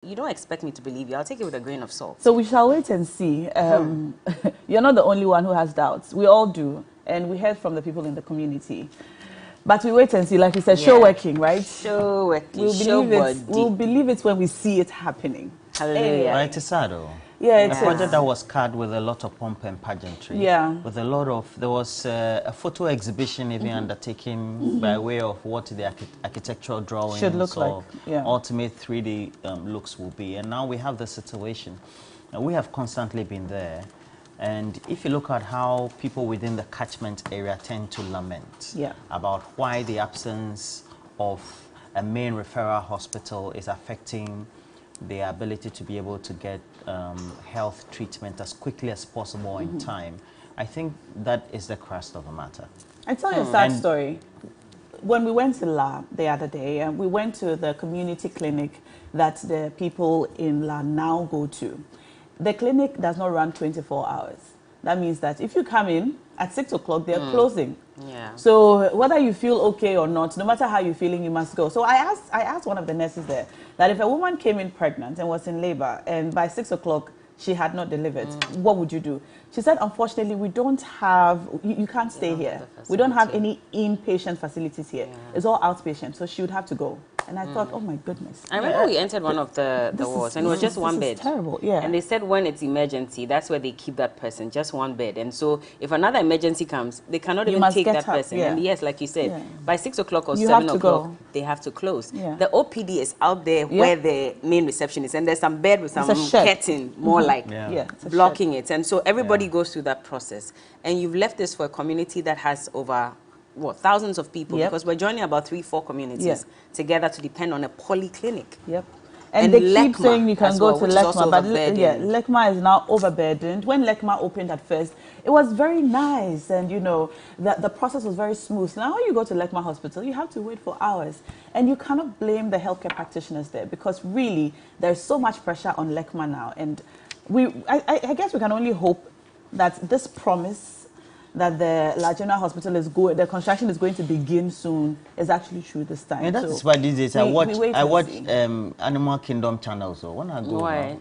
You don't expect me to believe you. I'll take it with a grain of salt. So we shall wait and see. You're not the only one who has doubts. We all do. And we heard from the people in the community. But we wait and see. Like you said, show working, right? Show working. We'll believe it when we see it happening. Hallelujah. Right, it's sad though. Yeah, a project that was carved with a lot of pomp and pageantry. Yeah. With a lot of, there was a photo exhibition even undertaken by way of what the architectural drawings should look like. Yeah. Ultimate 3D looks will be. And now we have the situation. We have constantly been there. And if you look at how people within the catchment area tend to lament about why the absence of a main referral hospital is affecting their ability to be able to get health treatment as quickly as possible in time, I think that is the crust of the matter. I tell you a sad story. When we went to La the other day, we went to the community clinic that the people in La now go to. The clinic does not run 24 hours. That means that if you come in at 6 o'clock, they're closing. Yeah. So whether you feel okay or not, no matter how you're feeling, you must go. So I asked one of the nurses there that if a woman came in pregnant and was in labor and by 6 o'clock she had not delivered, what would you do? She said, unfortunately, we don't have, you can't stay here. We don't have any inpatient facilities here. Yeah. It's all outpatient. So she would have to go. And I thought, oh my goodness. I remember we entered one of the wards and it was just one bed. This is terrible, yeah. And they said when it's emergency, that's where they keep that person, just one bed. And so if another emergency comes, they cannot even take that person. Yeah. And yes, like you said, by 6 o'clock or 7 o'clock, they have to close. Yeah. The OPD is out there where the main reception is. And there's some bed with some curtain, more like blocking it. And so everybody goes through that process. And you've left this for a community that has over thousands of people, because we're joining about 3-4 communities together to depend on a polyclinic. And they keep saying you can go to Lekma, but Lekma is now overburdened. When Lekma opened at first, it was very nice, and you know, the process was very smooth. Now you go to Lekma Hospital, you have to wait for hours, and you cannot blame the healthcare practitioners there, because really there's so much pressure on Lekma now, and I guess we can only hope that this promise that the La General Hospital the construction is going to begin soon is actually true this time. And that's why these days I watch Animal Kingdom channels. So when I go, why?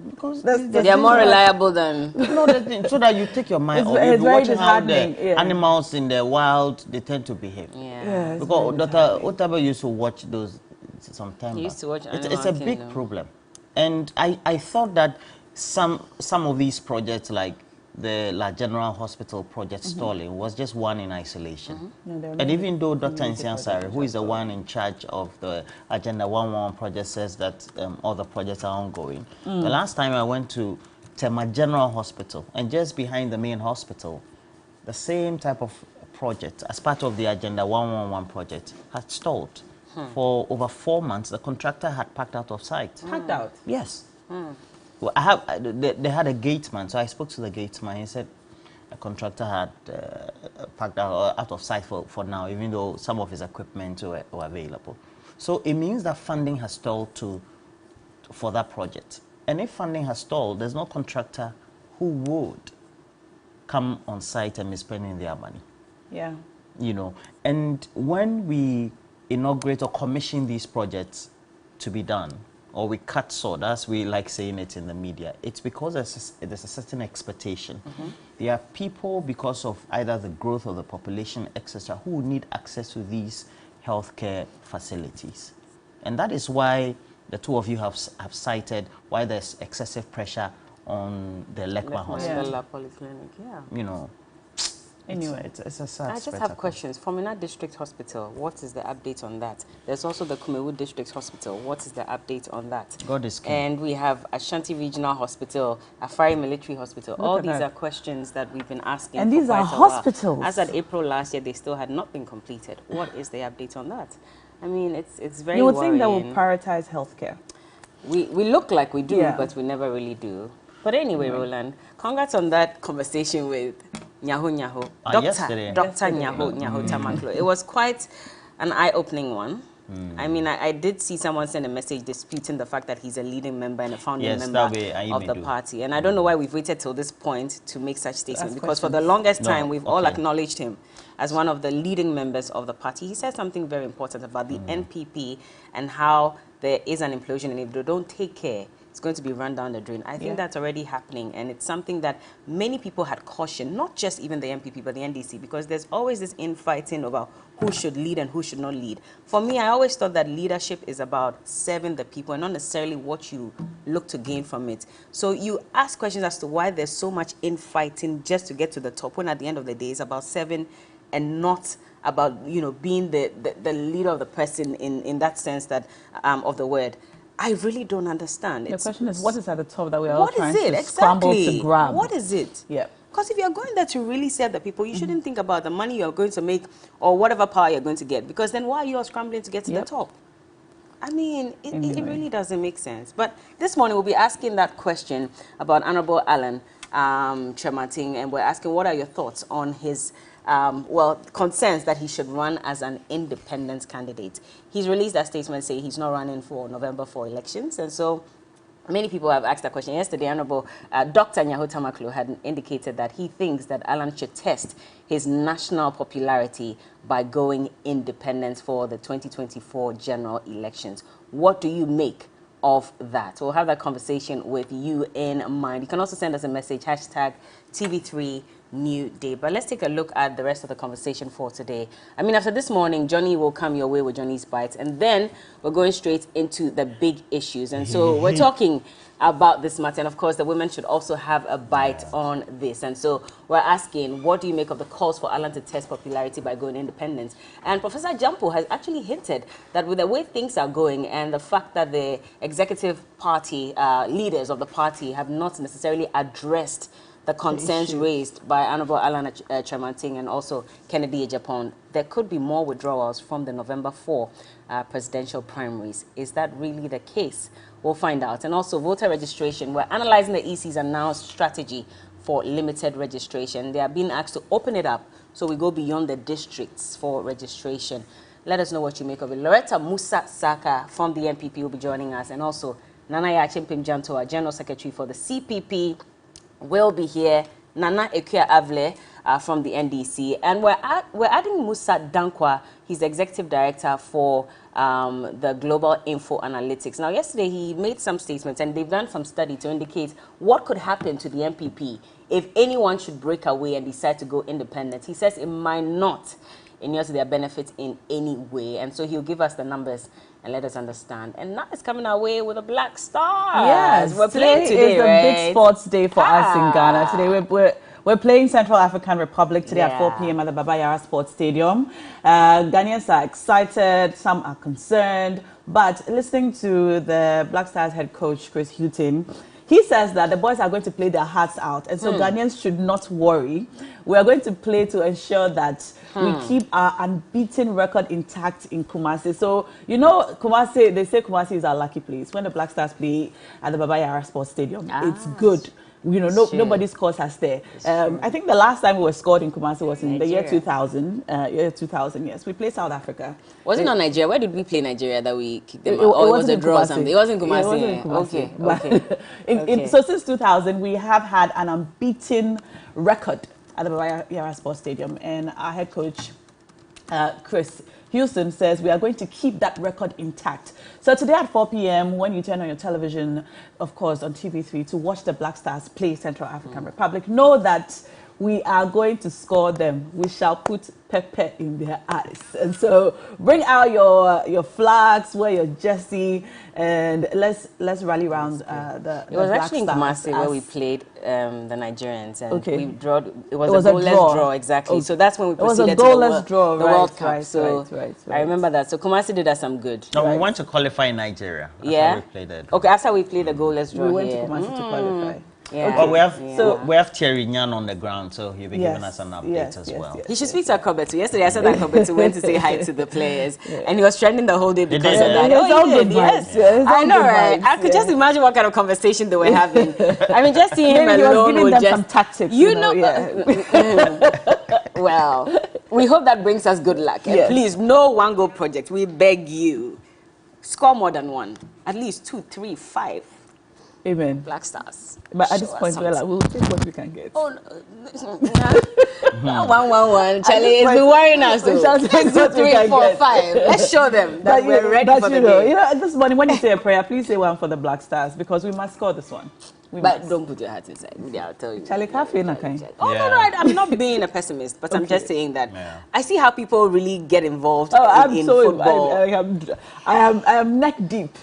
Because they are more reliable than so that you take your mind off. It's very watching how the animals in the wild they tend to behave. Because Dr. Otaba used to watch those sometimes. He used to watch Animal It's a big problem, and I thought that some of these projects like the La General Hospital project stalling was just one in isolation. And even though Dr. Nsiansari, who is the one in charge of the Agenda 111 project, says that all the projects are ongoing. The last time I went to Tema General Hospital, and just behind the main hospital, the same type of project, as part of the Agenda 111 project, had stalled. For over 4 months, the contractor had packed out of sight. Packed out? Yes. Well, they had a gateman, so I spoke to the gateman. He said a contractor had packed out of sight for now, even though some of his equipment were available. So it means that funding has stalled for that project. And if funding has stalled, there's no contractor who would come on site and be spending their money. Yeah. You know, and when we inaugurate or commission these projects to be done, or we cut sod, as we like saying it in the media, it's because there's a certain expectation. There are people, because of either the growth of the population, etc., who need access to these healthcare facilities. And that is why the two of you have cited why there's excessive pressure on the Lekma Hospital. Polyclinic, You know, anyway, it's a sad I just have questions. Formina District Hospital, what is the update on that? There's also the Kumewu District Hospital. What is the update on that? God is king. And we have Ashanti Regional Hospital, Afari Military Hospital. All these are questions that we've been asking. And these are hospitals. As at April last year, they still had not been completed. What is the update on that? I mean, it's very worrying. You would think that we'll prioritize healthcare. We look like we do, but we never really do. But anyway, Roland, congrats on that conversation with Dr. Nyaho Tamaklo. It was quite an eye-opening one. I mean, I did see someone send a message disputing the fact that he's a leading member and a founding member of the party. And I don't know why we've waited till this point to make such statements, because for the longest time, we've all acknowledged him as one of the leading members of the party. He said something very important about the NPP and how there is an implosion, and if they don't take care, it's going to be run down the drain. I think that's already happening, and it's something that many people had cautioned, not just even the NPP, but the NDC, because there's always this infighting about who should lead and who should not lead. For me, I always thought that leadership is about serving the people and not necessarily what you look to gain from it. So you ask questions as to why there's so much infighting just to get to the top, when at the end of the day, it's about serving and not about, you know, being the leader of the person in that sense that of the word. I really don't understand. The question is, what is at the top that we are all trying to scramble to grab? What is it? Yeah. Because if you're going there to really serve the people, you shouldn't think about the money you're going to make or whatever power you're going to get, because then why are you all scrambling to get to the top? I mean, it really doesn't make sense. But this morning we'll be asking that question about Honorable Alan Kyerematen, and we're asking, what are your thoughts on his concerns that he should run as an independent candidate. He's released that statement saying he's not running for November 4 elections, and so many people have asked that question. Yesterday, Honorable Dr. Nyaho Tamaklo had indicated that he thinks that Alan should test his national popularity by going independent for the 2024 general elections. What do you make of that? We'll have that conversation with you in mind. You can also send us a message, hashtag TV3 New Day. But let's take a look at the rest of the conversation for today. I mean, after this morning, Johnny will come your way with Johnny's Bites, and then we're going straight into the big issues. And so we're talking about this matter, and of course the women should also have a bite on this. And so we're asking, what do you make of the calls for Alan to test popularity by going independent? And Professor Jampo has actually hinted that with the way things are going and the fact that the executive party leaders of the party have not necessarily addressed the concerns raised by Honorable Alan Kyerematen and also Kennedy Agyapong, there could be more withdrawals from the November 4 presidential primaries. Is that really the case? We'll find out. And also voter registration. We're analyzing the EC's announced strategy for limited registration. They are being asked to open it up so we go beyond the districts for registration. Let us know what you make of it. Loretta Musa Saka from the NPP will be joining us, and also Nanaya Achimpim-Jantoa, General Secretary for the CPP, will be here. Nana Ekuya Avle from the NDC, and we're adding Musa Dankwa. He's the Executive Director for the Global Info Analytics. Now, yesterday he made some statements, and they've done some study to indicate what could happen to the NPP if anyone should break away and decide to go independent. He says it might not inure to their benefit in any way, and so he'll give us the numbers and let us understand. And now it's coming our way with a Black Star. Yes, we're playing today, is a big sports day for us in Ghana. Today we're playing Central African Republic today at 4 p.m. at the Baba Yara Sports Stadium. Ghanaians are excited, some are concerned, but listening to the Black Stars head coach, Chris Hughton, he says that the boys are going to play their hearts out, and so Ghanaians should not worry. We are going to play to ensure that we keep our unbeaten record intact in Kumasi. So, you know, Kumasi, they say Kumasi is our lucky place. When the Black Stars play at the Baba Yara Sports Stadium, it's good. You know, nobody scores us there. I think the last time we were scored in Kumasi was in Nigeria. The year 2000. Year 2000, yes. We played South Africa. Was it not Nigeria? Where did we play Nigeria that we kicked them out? Or it was a draw or something? It wasn't Kumasi. It wasn't in Kumasi. Okay. So since 2000, we have had an unbeaten record at the Baba Yara Sports Stadium. And our head coach, Chris Houston, says we are going to keep that record intact. So today at 4 p.m., when you turn on your television, of course, on TV3, to watch the Black Stars play Central African Republic, know that we are going to score them. We shall put pepper in their eyes. And so bring out your flags, wear your jersey, and let's rally around the It was Black actually in Stars Kumasi where we played the Nigerians, and okay. we drawed. It was a goalless draw, exactly. Okay. So that's when we proceeded to the World Cup. So I remember that. So Kumasi did us some good. No, we want to qualify in Nigeria. Yeah. We played it. Okay, after we played the goalless draw, we went to Kumasi to qualify. Yeah. Well, we have Thierry Nyan on the ground, so he'll be giving us an update as well. He should speak to Akobetu. Yesterday, I said that Akobetu went to say hi to the players, and he was trending the whole day because of that. Oh, he did, yes. I know, right? I could just imagine what kind of conversation they were having. I mean, just seeing him alone was giving them some tactics. You know. Well, we hope that brings us good luck. And please, no one-go project. We beg you. score more than one. At least 2, 3, 5. Amen. Black Stars. But at this point, we'll take what we can get. Oh, no. 1, Charlie, it's been worrying us. 2, 3, 4, 5. Let's show them that we're ready for the game. You know, this morning when you say a prayer, please say one for the Black Stars because we must score this one. But don't put your heart inside. I'll tell you. Charlie, cafe na kind. Oh no, I'm not being a pessimist, but I'm just saying that I see how people really get involved in football. I am neck deep.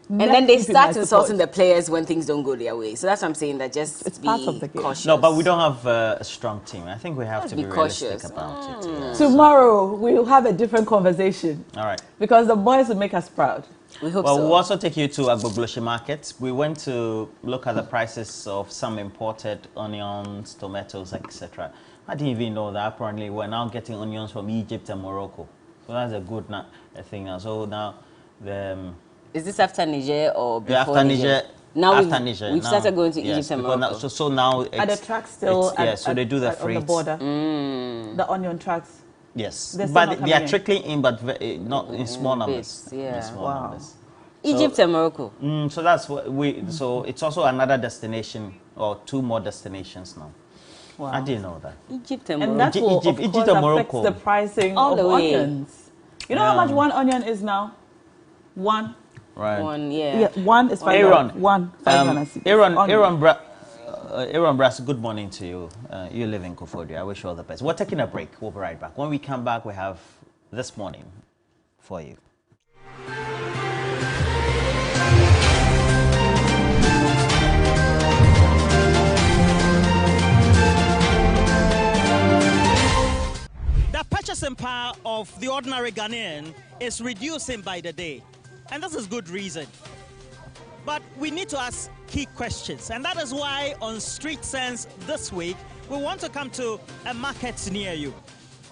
And then they start insulting the players when things don't go their way. So that's what I'm saying, that just it's be part of the game. Cautious. No, but we don't have a strong team. I think we have to be realistic about it. Yeah. Tomorrow, we'll have a different conversation. All right. Because the boys will make us proud. We hope so. We'll also take you to Agbogloshi Market. We went to look at the prices of some imported onions, tomatoes, etc. I didn't even know that apparently we're now getting onions from Egypt and Morocco. So that's a good thing. So now is this after Niger or before after Niger? Now after Niger. We've started going to Egypt and Morocco. So now it's, at the truck still. So they do the freight. On the border. The onion trucks. Yes, but they are trickling in, but not in small numbers. Yeah. In small numbers. Egypt and Morocco. So that's what So it's also another destination, or 2 more destinations now. Wow. I didn't know that. Egypt and Morocco. And that will, Egypt and Morocco affects the pricing of onions. You know how much one onion is now? One. Right. One, yeah. One is 5 Aaron. Aaron Brass, good morning to you. You live in Koforidua. I wish you all the best. We're taking a break. We'll be right back. When we come back, we have This Morning for you. The purchasing power of the ordinary Ghanaian is reducing by the day. And this is good reason. But we need to ask key questions. And that is why on Street Sense this week, we want to come to a market near you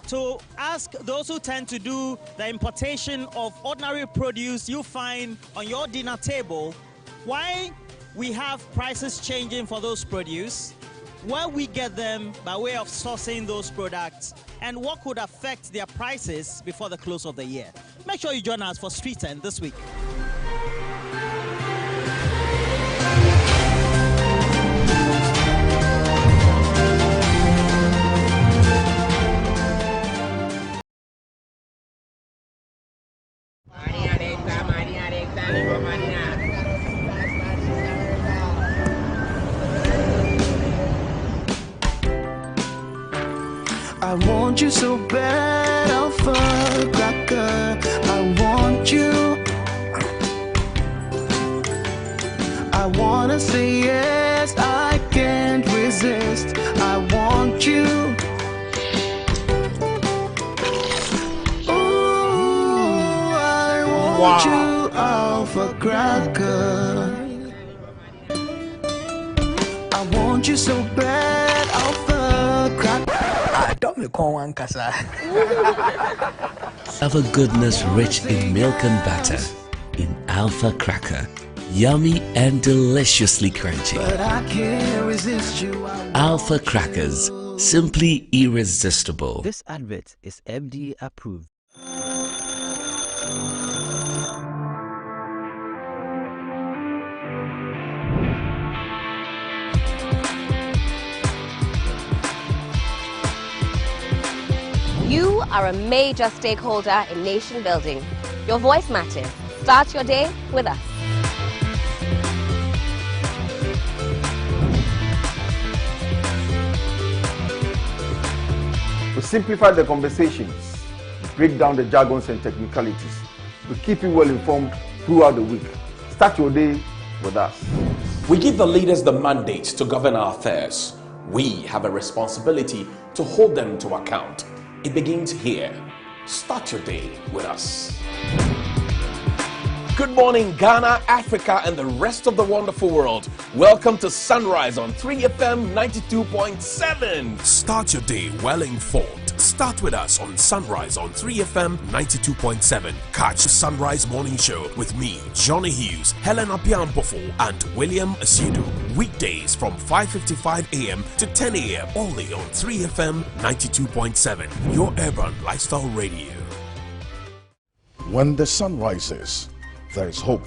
to ask those who tend to do the importation of ordinary produce you find on your dinner table, why we have prices changing for those produce, where we get them by way of sourcing those products, and what could affect their prices before the close of the year. Make sure you join us for Street Sense this week. I want you so bad, Alpha Cracker. I want you. I wanna say yes, I can't resist. I want you. Ooh, I want you, Alpha Cracker. I want you so bad, Alpha Cracker. Alpha goodness rich in milk and butter. In Alpha Cracker. Yummy and deliciously crunchy. But I can't resist you. Alpha Crackers. Simply irresistible. This advert is FDA approved. You are a major stakeholder in nation building. Your voice matters. Start your day with us. We simplify the conversations, break down the jargons and technicalities. We keep you well informed throughout the week. Start your day with us. We give the leaders the mandate to govern our affairs. We have a responsibility to hold them to account. It begins here. Start your day with us. Good morning, Ghana, Africa, and the rest of the wonderful world. Welcome to Sunrise on 3FM 92.7. Start your day well informed. Start with us on Sunrise on 3FM 92.7. Catch the Sunrise Morning Show with me, Johnny Hughes, Helen Apiampofo, and William Asidu. Weekdays from 5:55 a.m. to 10 a.m. only on 3FM 92.7. Your urban lifestyle radio. When the sun rises, there is hope.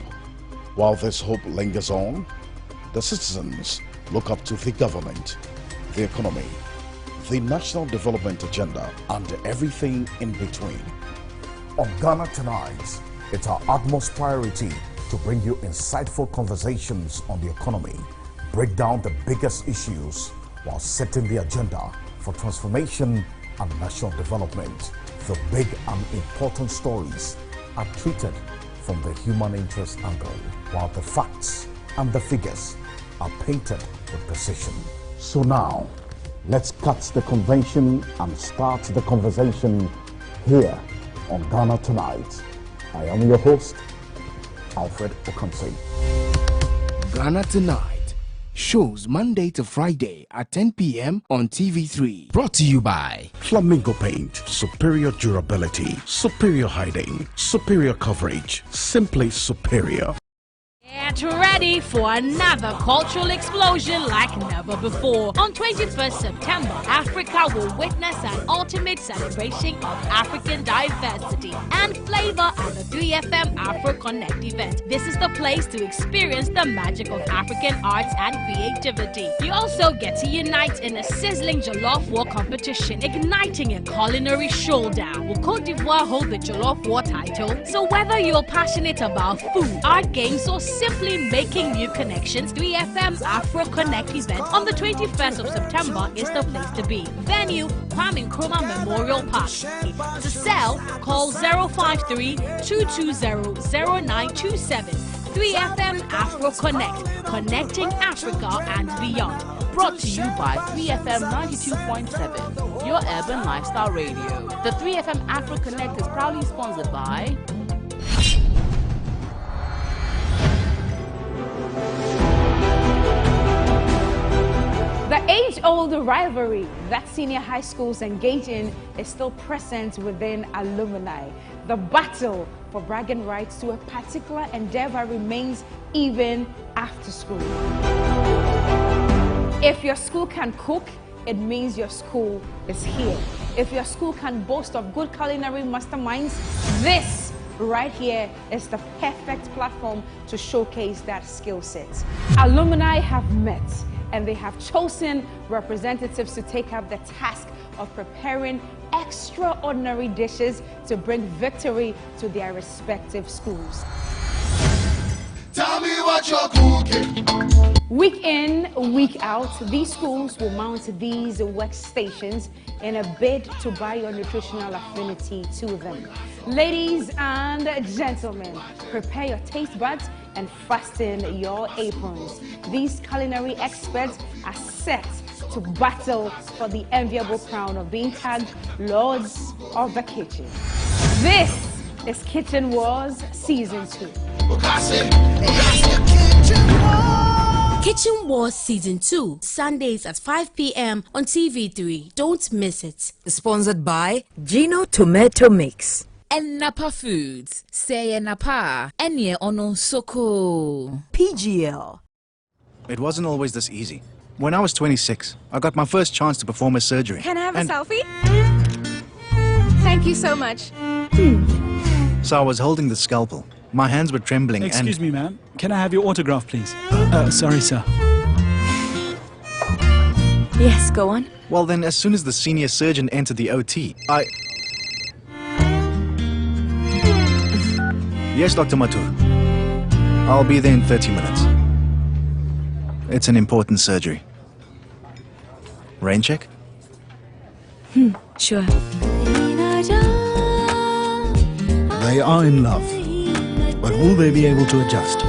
While this hope lingers on, the citizens look up to the government, the economy, the national development agenda, and everything in between. On Ghana Tonight, it's our utmost priority to bring you insightful conversations on the economy, break down the biggest issues while setting the agenda for transformation and national development. The big and important stories are treated from the human interest angle, while the facts and the figures are painted with precision. So now, let's cut the convention and start the conversation here on Ghana Tonight. I am your host, Alfred Okansi. Ghana Tonight shows Monday to Friday at 10 p.m. on TV3. Brought to you by Flamingo Paint. Superior durability, superior hiding, superior coverage, simply superior. Get ready for another cultural explosion like never before. On 21st September, Africa will witness an ultimate celebration of African diversity and flavor at the 3FM Afro Connect event. This is the place to experience the magic of African arts and creativity. You also get to unite in a sizzling jollof war competition, igniting a culinary showdown. Will Cote d'Ivoire hold the jollof war title? So whether you're passionate about food, art, games, or simply making new connections, 3FM Afro Connect event on the 21st of September is the place to be. Venue, Kwame Nkrumah Memorial Park. To sell, call 053-220-0927. 3FM Afro Connect, connecting Africa and beyond. Brought to you by 3FM 92.7, your urban lifestyle radio. The 3FM Afro Connect is proudly sponsored by the age-old rivalry that senior high schools engage in is still present within alumni. The battle for bragging rights to a particular endeavor remains even after school. If your school can cook, it means your school is here. If your school can boast of good culinary masterminds, this right here is the perfect platform to showcase that skill set. Alumni have met and they have chosen representatives to take up the task of preparing extraordinary dishes to bring victory to their respective schools. Tell me what you're cooking. Week in, week out, these schools will mount these workstations in a bid to buy your nutritional affinity to them. Ladies and gentlemen, prepare your taste buds and fasten your aprons. These culinary experts are set to battle for the enviable crown of being tagged Lords of the Kitchen. This is Kitchen Wars Season 2. Kitchen Wars Season 2, Sundays at 5 p.m. on TV3. Don't miss it. Sponsored by Gino Tomato Mix. And Napa Foods. Say Napa. Enye Ono Soko. PGL. It wasn't always this easy. When I was 26, I got my first chance to perform a surgery. Can I have a selfie? Thank you so much. So I was holding the scalpel. My hands were trembling. Excuse me, ma'am. Can I have your autograph, please? Sorry, sir. Yes, go on. Well, then, as soon as the senior surgeon entered the OT, Yes, Dr. Matur. I'll be there in 30 minutes. It's an important surgery. Rain check? Sure. They are in love, but will they be able to adjust?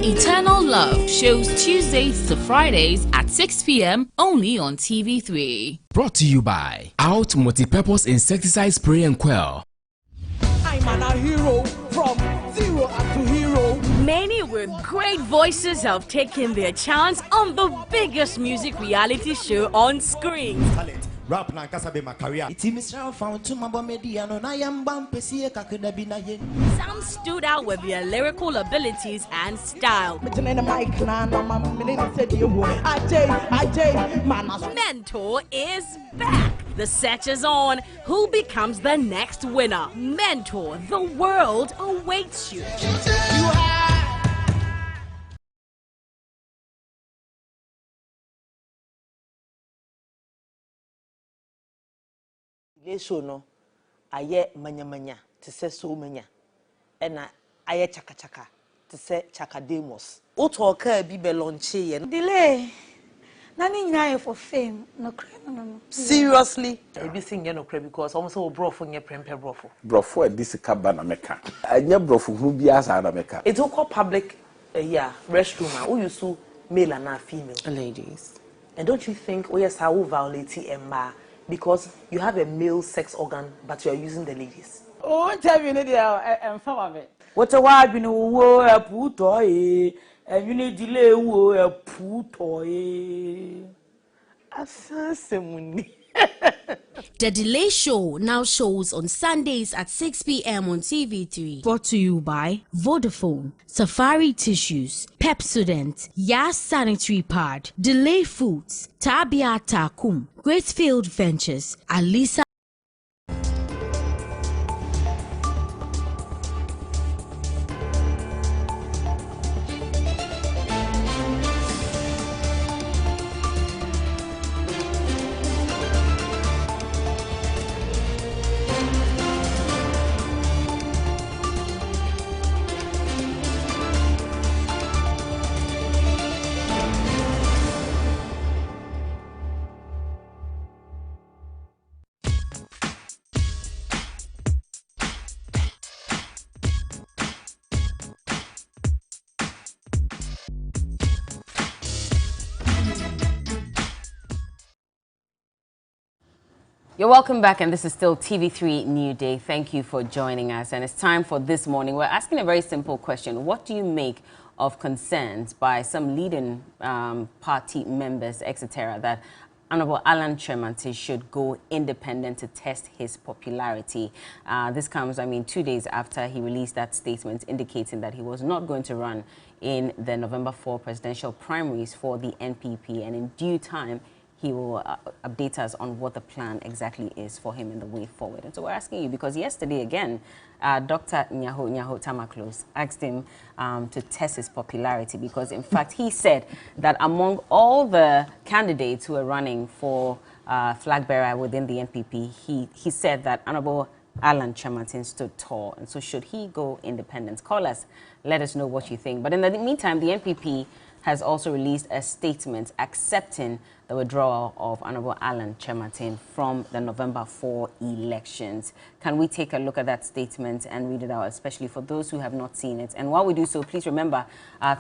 Eternal Love shows Tuesdays to Fridays at 6 p.m. only on TV3. Brought to you by Out Multi-Purpose Insecticide Spray and Quell. I'm a hero from zero up to hero. Many with great voices have taken their chance on the biggest music reality show on screen. Rap na kasa be my career. Some stood out with their lyrical abilities and style. Mentor is back. The search is on. Who becomes the next winner? Mentor, the world awaits you. Leso no aye manya to say so manya ena aye chaka to say chakademos o talk bi be launch ye delay na ni nyina for fame no seriously e bi sing no kra because almost o brofo nye prempe brofo e disika ba na meka anya brofo hu bi asa na meka it will call public restroom who you so male and female ladies, and don't you think yes I will violate emma because you have a male sex organ but you are using the ladies. Oh, interview ni dia emfa me. What a word no wo puto and you need delay wo puto asasemuni. The Delay Show now shows on Sundays at 6 p.m. on TV3. Brought to you by Vodafone, Safari Tissues, Pepsodent, Yas Sanitary Pad, Delay Foods, Tabia Takum, Greatfield Ventures, Alisa. you're welcome back, and this is still TV3 New Day. Thank you for joining us, and it's time for this morning. We're asking a very simple question. What do you make of concerns by some leading party members, etc., that Honorable Alan Kyerematen should go independent to test his popularity? This comes, 2 days after he released that statement indicating that he was not going to run in the November 4 presidential primaries for the NPP, and in due time, he will update us on what the plan exactly is for him in the way forward. And so we're asking you, because yesterday again, Dr. Nyaho Tamaklos asked him to test his popularity, because in fact he said that among all the candidates who are running for flag bearer within the NPP, he said that Honorable Alan Kyerematen stood tall. And so should he go independent? Call us, let us know what you think. But in the meantime, the NPP has also released a statement accepting the withdrawal of Honorable Alan Kyerematen from the November 4 elections. Can we take a look at that statement and read it out, especially for those who have not seen it? And while we do so, please remember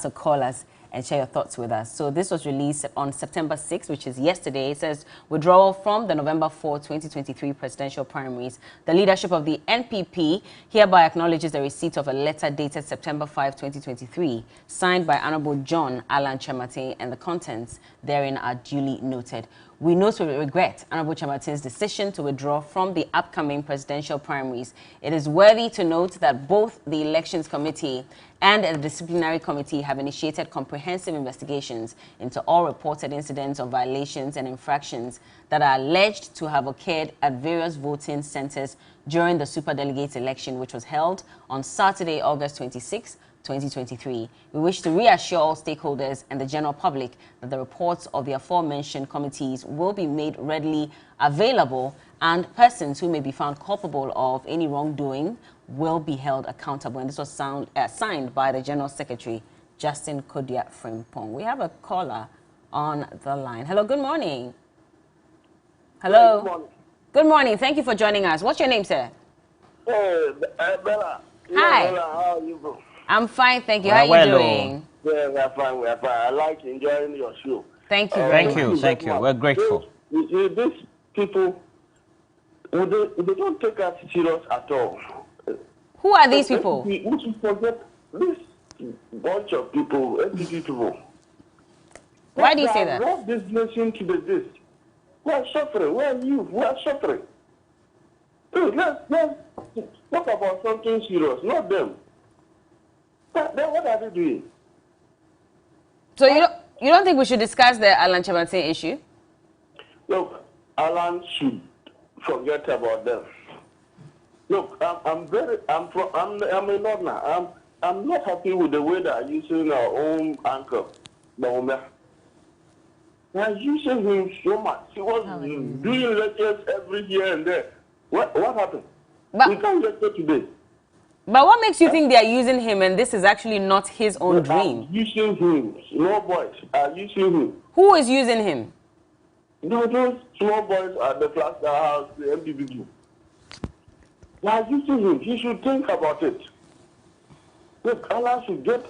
to call us and share your thoughts with us. So this was released on September 6, which is yesterday. It says, withdrawal from the November 4, 2023 presidential primaries. The leadership of the NPP hereby acknowledges the receipt of a letter dated September 5, 2023, signed by Honorable John Alan Kyerematen, and the contents therein are duly noted. We note with regret Honorable Kyerematen's decision to withdraw from the upcoming presidential primaries. It is worthy to note that both the Elections Committee and the Disciplinary Committee have initiated comprehensive investigations into all reported incidents of violations and infractions that are alleged to have occurred at various voting centers during the Superdelegate election, which was held on Saturday, August 26, 2023. We wish to reassure all stakeholders and the general public that the reports of the aforementioned committees will be made readily available, and persons who may be found culpable of any wrongdoing will be held accountable. And this was signed by the General Secretary, Justin Kodia Frimpong. We have a caller on the line. Hello, good morning. Hello. Good morning. Good morning. Thank you for joining us. What's your name, sir? Hey, Bella. Hi. Bella, how are you, bro? I'm fine, thank you. How are you doing? Yeah, we're fine, we're fine. I like enjoying your show. Thank you. Thank you. We're grateful. These people, they don't take us serious at all. Who are these people? We should forget this bunch of people, NPP people. Why do you say that? Brought this nation to this. We are suffering. Where are you? We are suffering. Hey, let's talk about something serious, not them. Then what are they doing? So you don't think we should discuss the Alan Kyerematen issue? Look, Alan should forget about them. Look, I'm a Northerner. I'm not happy with the way they are using our own uncle, Naomi. They are using him so much. He was doing lectures every here and there. What happened? We can't lecture today. But what makes you think they are using him and this is actually not his own dream? Using him. Small boys are using him. Who is using him? No, those small boys at the Plaster House, the MDBG. They are using him. He should think about it. Look, Allah should get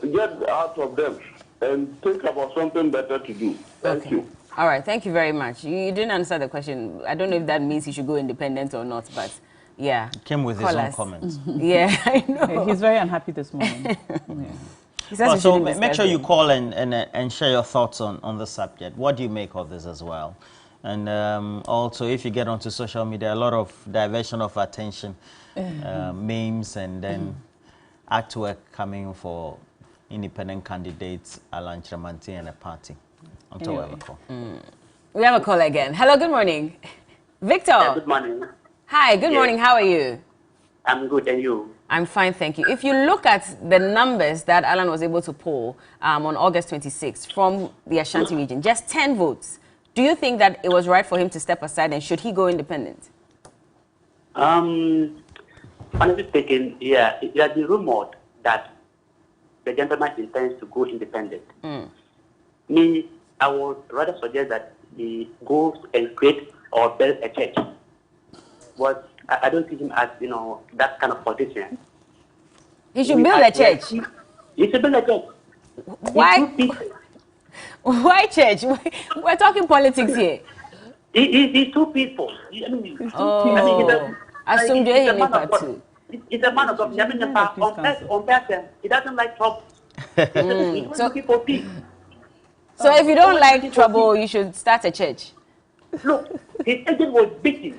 out of them and think about something better to do. Thank you. All right, thank you very much. You didn't answer the question. I don't know if that means he should go independent or not, but yeah. He came with his own comments. Yeah, I know. He's very unhappy this morning. So make sure you call and share your thoughts on the subject. What do you make of this as well? And also, if you get onto social media, a lot of diversion of attention, memes, and then artwork coming for independent candidates, Alan Kyerematen and a party. We have a call again. Hello, good morning. Victor. Good morning. Hi, good morning. How are you? I'm good, and you? I'm fine, thank you. If you look at the numbers that Alan was able to poll on August 26th from the Ashanti region, just 10 votes. Do you think that it was right for him to step aside, and should he go independent? Honestly speaking, yeah, it has been rumored that the gentleman intends to go independent. Me, I would rather suggest that he goes and create or build a church. But I don't see him as, that kind of politician. He should build a church. He should build a church. Why? Why church? We're talking politics here. He's too peaceful. He's a man of God. On person, he doesn't like trouble. He's looking for peace. So if you don't like trouble, you should start a church. Look, his agent was beaten.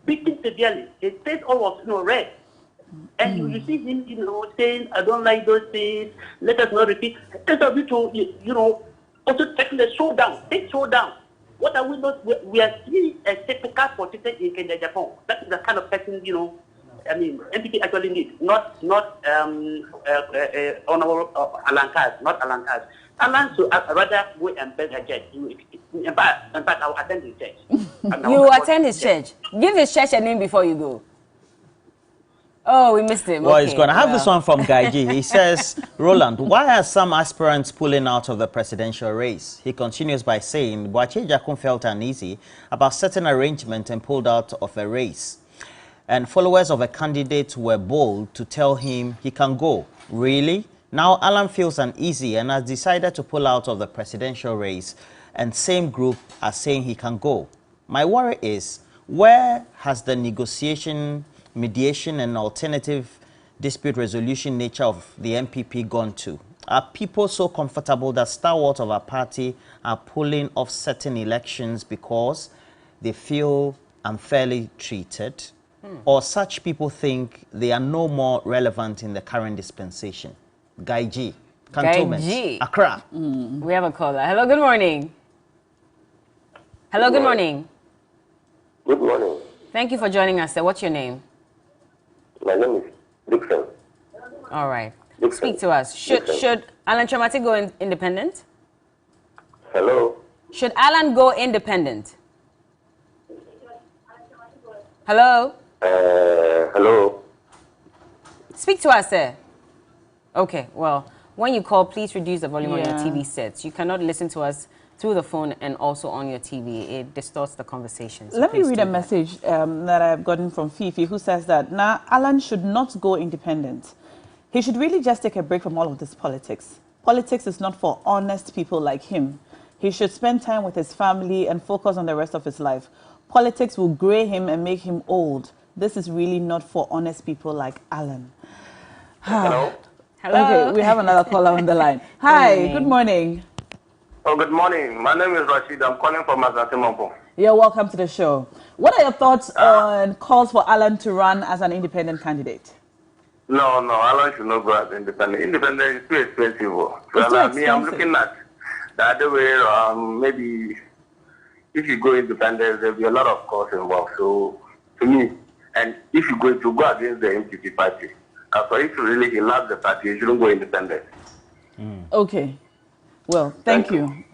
Beaten severely. His face all was red. And you see him, saying, I don't like those things. Let us not repeat. Let us be to, also taking the show down. Take show down. What are we not? We are seeing a typical politician in Kenya, Japan. That is the kind of person, NPP actually needs. Not honorable Alan Kaz. Alan should rather go and build a church. In fact, I will attend his church. You attend his church? Give his church a name before you go. Oh, we missed him. Well, he's going to have this one from Guy G. He says, Roland, why are some aspirants pulling out of the presidential race? He continues by saying, Boakye Jakun felt uneasy about certain arrangement and pulled out of a race. And followers of a candidate were bold to tell him he can go. Really? Now Alan feels uneasy and has decided to pull out of the presidential race, and same group are saying he can go. My worry is, where has the negotiation, mediation and alternative dispute resolution nature of the MPP gone to? Are people so comfortable that stalwarts of our party are pulling off certain elections because they feel unfairly treated? Or such people think they are no more relevant in the current dispensation? Guy G. Cantonment, Accra. We have a caller. Hello, good morning. Hello, good morning. Good morning. Thank you for joining us, sir. What's your name? My name is Dixon. All right. Dixon. Speak to us. Should Alan Kyerematen go independent? Hello? Should Alan go independent? Hello? Hello? Speak to us, sir. Okay, well, when you call, please reduce the volume on your TV sets. You cannot listen to us through the phone and also on your TV. It distorts the conversation. So let me read a message that I've gotten from Fifi, who says that now Alan should not go independent. He should really just take a break from all of this politics. Politics is not for honest people like him. He should spend time with his family and focus on the rest of his life. Politics will gray him and make him old. This is really not for honest people like Alan. Hello? Hello. Okay, we have another caller on the line. Hi, good morning. Oh, good morning. My name is Rashid. I'm calling from Mazatimapo. You're welcome to the show. What are your thoughts on calls for Alan to run as an independent candidate? No, Alan should not go as independent. Independent is too expensive. It's too expensive. I'm looking at the other way around. Maybe if you go independent, there'll be a lot of costs involved. So, to me, and if you go against the MPP party, so if really he loves the party, you shouldn't go independent. Okay. Well, thank you.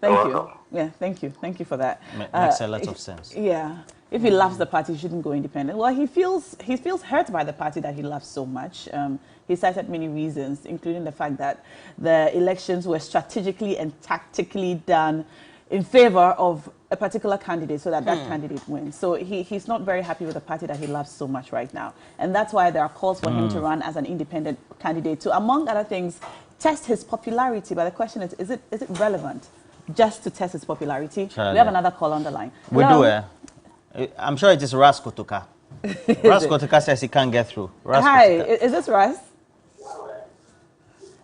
Thank you. Yeah, thank you. Thank you for that. Makes a lot of sense. Yeah. If he loves the party, he shouldn't go independent. Well, he feels hurt by the party that he loves so much. He cited many reasons, including the fact that the elections were strategically and tactically done in favor of a particular candidate so that that candidate wins. So he's not very happy with the party that he loves so much right now. And that's why there are calls for him to run as an independent candidate to, among other things, test his popularity. But the question is it relevant just to test his popularity? Charlie. We have another call on the line. We Hello? do, I'm sure it is Ras Kotuka. Ras Kotuka says he can't get through. Hi, is this Ras?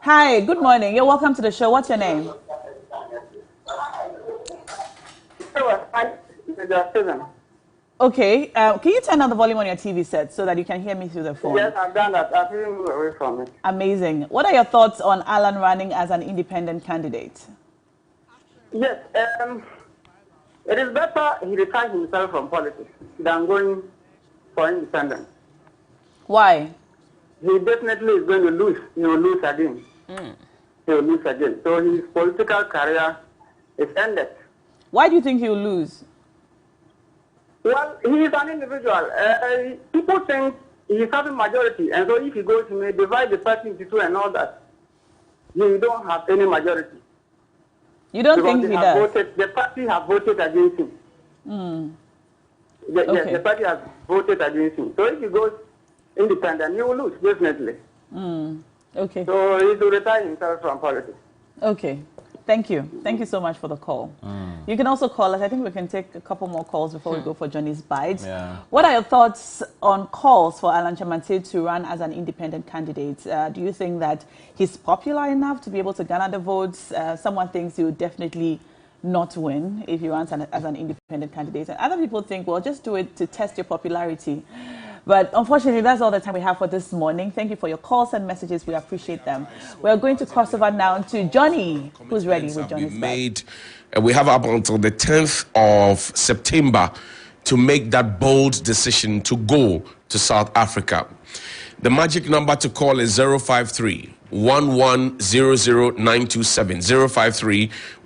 Hi, good morning. You're welcome to the show. What's your name? Okay, can you turn on the volume on your TV set so that you can hear me through the phone? Yes, I've done that. I've moved away from it. Amazing. What are your thoughts on Alan running as an independent candidate? Yes, it is better he retires himself from politics than going for independence. Why? He definitely is going to lose. He will lose again. He will lose again. So his political career is ended. Why do you think he will lose? Well, he is an individual. People think he is having majority, and so if he goes, he may divide the party into two and all that. He don't have any majority. You don't think he does? The party have voted against him. Okay. The party has voted against him. So if he goes independent, he will lose, definitely. Okay. So he will retire himself from politics. Okay. Thank you. Thank you so much for the call. You can also call us. I think we can take a couple more calls before we go for Johnny's Bites. Yeah. What are your thoughts on calls for Alan Kyerematen to run as an independent candidate? Do you think that he's popular enough to be able to garner the votes? Someone thinks he would definitely not win if he runs as an independent candidate. And other people think, well, just do it to test your popularity. But unfortunately, that's all the time we have for this morning. Thank you for your calls and messages. We appreciate them. We're going to cross over now to Johnny, who's ready with Johnny's Bites. We have up until the 10th of September to make that bold decision to go to South Africa. The magic number to call is 053 1100927. 053